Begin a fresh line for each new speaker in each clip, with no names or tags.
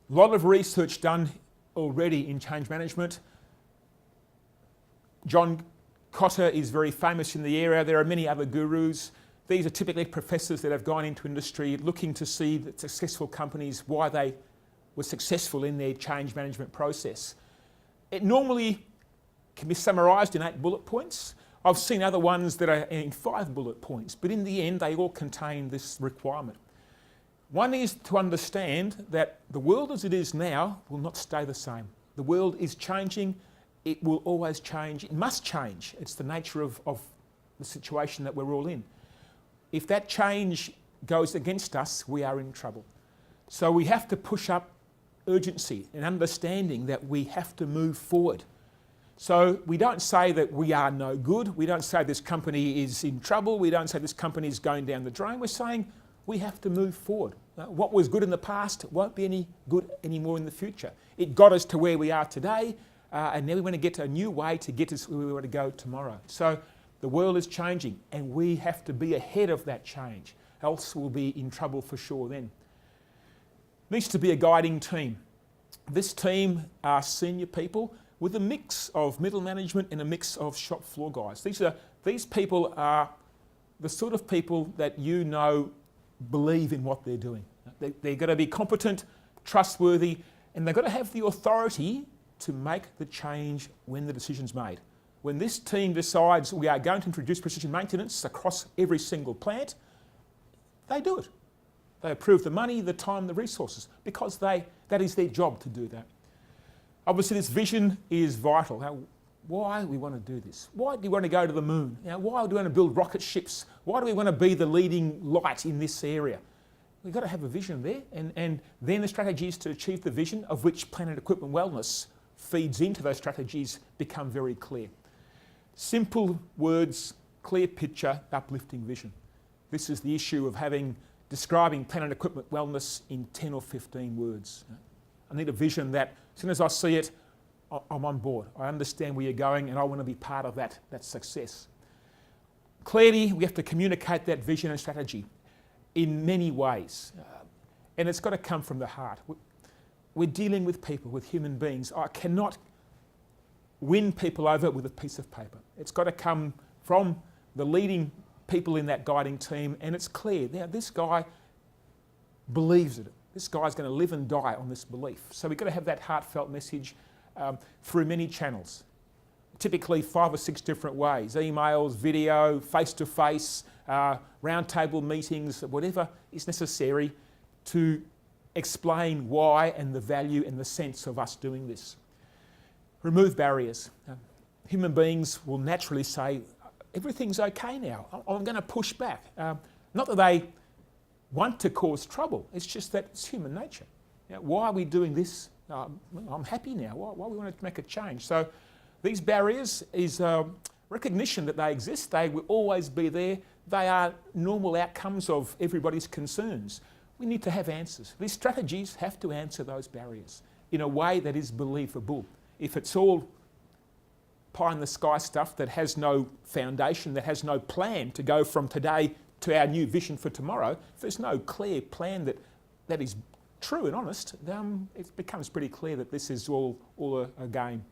A lot of research done already in change management. John Kotter is very famous in the area. There are many other gurus. These are typically professors that have gone into industry looking to see that successful companies, why they were successful in their change management process. It normally can be summarised in 8 bullet points. I've seen other ones that are in 5 bullet points, but in the end they all contain this requirement. One is to understand that the world as it is now will not stay the same. The world is changing. It will always change. It must change. It's the nature of the situation that we're all in. If that change goes against us, we are in trouble. So we have to push up urgency and understanding that we have to move forward. So we don't say that we are no good. We don't say this company is in trouble. We don't say this company is going down the drain. We're saying we have to move forward. What was good in the past won't be any good anymore in the future. It got us to where we are today, and now we want to get a new way to get us where we want to go tomorrow. So the world is changing, and we have to be ahead of that change, else we'll be in trouble for sure then. Needs to be a guiding team. This team are senior people with a mix of middle management and a mix of shop floor guys. These people are the sort of people that you know believe in what they're doing. They're going to be competent, trustworthy, and they've got to have the authority to make the change when the decision's made. When this team decides we are going to introduce precision maintenance across every single plant, they do it. They approve the money, the time, the resources, because that is their job to do that. Obviously, this vision is vital. Now, why do we want to do this? Why do we want to go to the moon? Why do we want to build rocket ships? Why do we want to be the leading light in this area? We've got to have a vision there, and then the strategies to achieve the vision, of which Plant and Equipment Wellness feeds into those strategies, become very clear. Simple words, clear picture, uplifting vision. This is the issue of describing Plant and Equipment Wellness in 10 or 15 words. I need a vision that, as soon as I see it, I'm on board. I understand where you're going and I want to be part of that success. Clearly, we have to communicate that vision and strategy in many ways. And it's got to come from the heart. We're dealing with people, with human beings. I cannot win people over with a piece of paper. It's got to come from the leading people in that guiding team, and it's clear. Now, this guy believes it. This guy's going to live and die on this belief. So we've got to have that heartfelt message through many channels, typically 5 or 6 different ways: emails, video, face-to-face, roundtable meetings, whatever is necessary to explain why and the value and the sense of us doing this. Remove barriers. Human beings will naturally say, everything's okay now. I'm going to push back. Not that they want to cause trouble. It's just that it's human nature. Why are we doing this? I'm happy now. Why we want to make a change? So these barriers is recognition that they exist. They will always be there. They are normal outcomes of everybody's concerns. We need to have answers. These strategies have to answer those barriers in a way that is believable. If it's all pie in the sky stuff that has no foundation, that has no plan to go from today to our new vision for tomorrow, if there's no clear plan that is true and honest, it becomes pretty clear that this is all a game.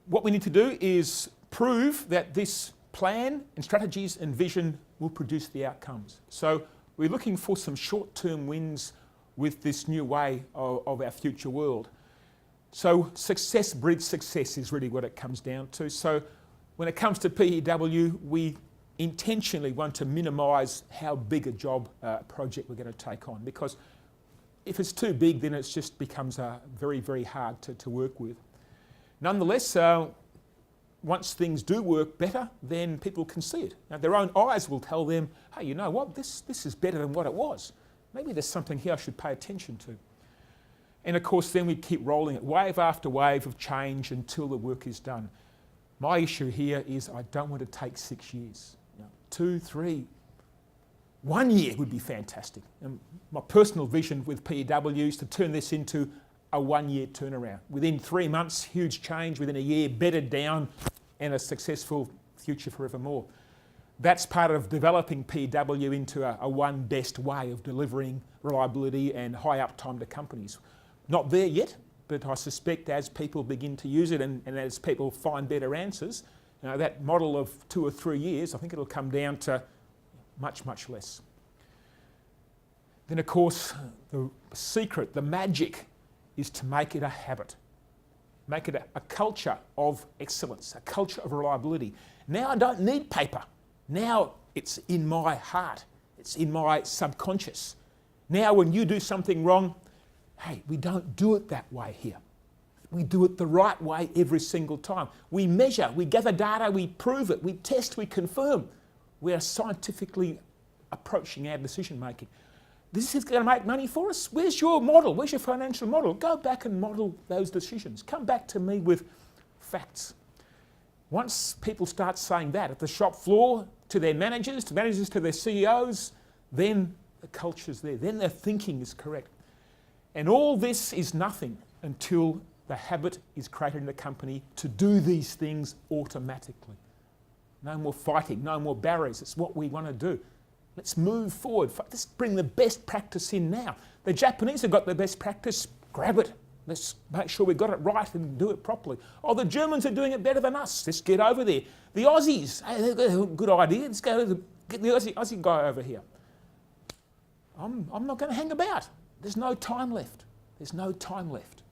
What we need to do is prove that this plan and strategies and vision will produce the outcomes. So we're looking for some short-term wins with this new way of our future world. So success breeds success is really what it comes down to. So when it comes to PEW, we intentionally want to minimise how big a job project we're going to take on, because if it's too big, then it just becomes very, very hard to work with. Nonetheless, once things do work better, then people can see it. Now, their own eyes will tell them, hey, you know what, this is better than what it was. Maybe there's something here I should pay attention to. And of course, then we keep rolling it, wave after wave of change until the work is done. My issue here is I don't want to take 6 years. 2, 3, 1 year would be fantastic. And my personal vision with PEW is to turn this into a 1-year turnaround. Within 3 months, huge change. Within a year, bedded down and a successful future forevermore. That's part of developing PW into a one best way of delivering reliability and high uptime to companies. Not there yet, but I suspect as people begin to use it and as people find better answers, that model of 2 or 3 years, I think it'll come down to much, much less. Then of course, the secret, the magic, is to make it a habit. Make it a culture of excellence, a culture of reliability. Now I don't need paper. Now it's in my heart. It's in my subconscious. Now when you do something wrong, hey, we don't do it that way here. We do it the right way every single time. We measure, we gather data, we prove it, we test, we confirm. We are scientifically approaching our decision making. This is going to make money for us. Where's your model? Where's your financial model? Go back and model those decisions. Come back to me with facts. Once people start saying that at the shop floor, to their managers, to their CEOs, then the culture's there, then their thinking is correct. And all this is nothing until the habit is created in the company to do these things automatically. No more fighting, no more barriers. It's what we want to do. Let's move forward. Let's bring the best practice in now. The Japanese have got the best practice. Grab it. Let's make sure we got it right and do it properly. Oh, the Germans are doing it better than us. Let's get over there. The Aussies, hey, they've got a good idea. Let's go get the Aussie guy over here. I'm not going to hang about. There's no time left. There's no time left.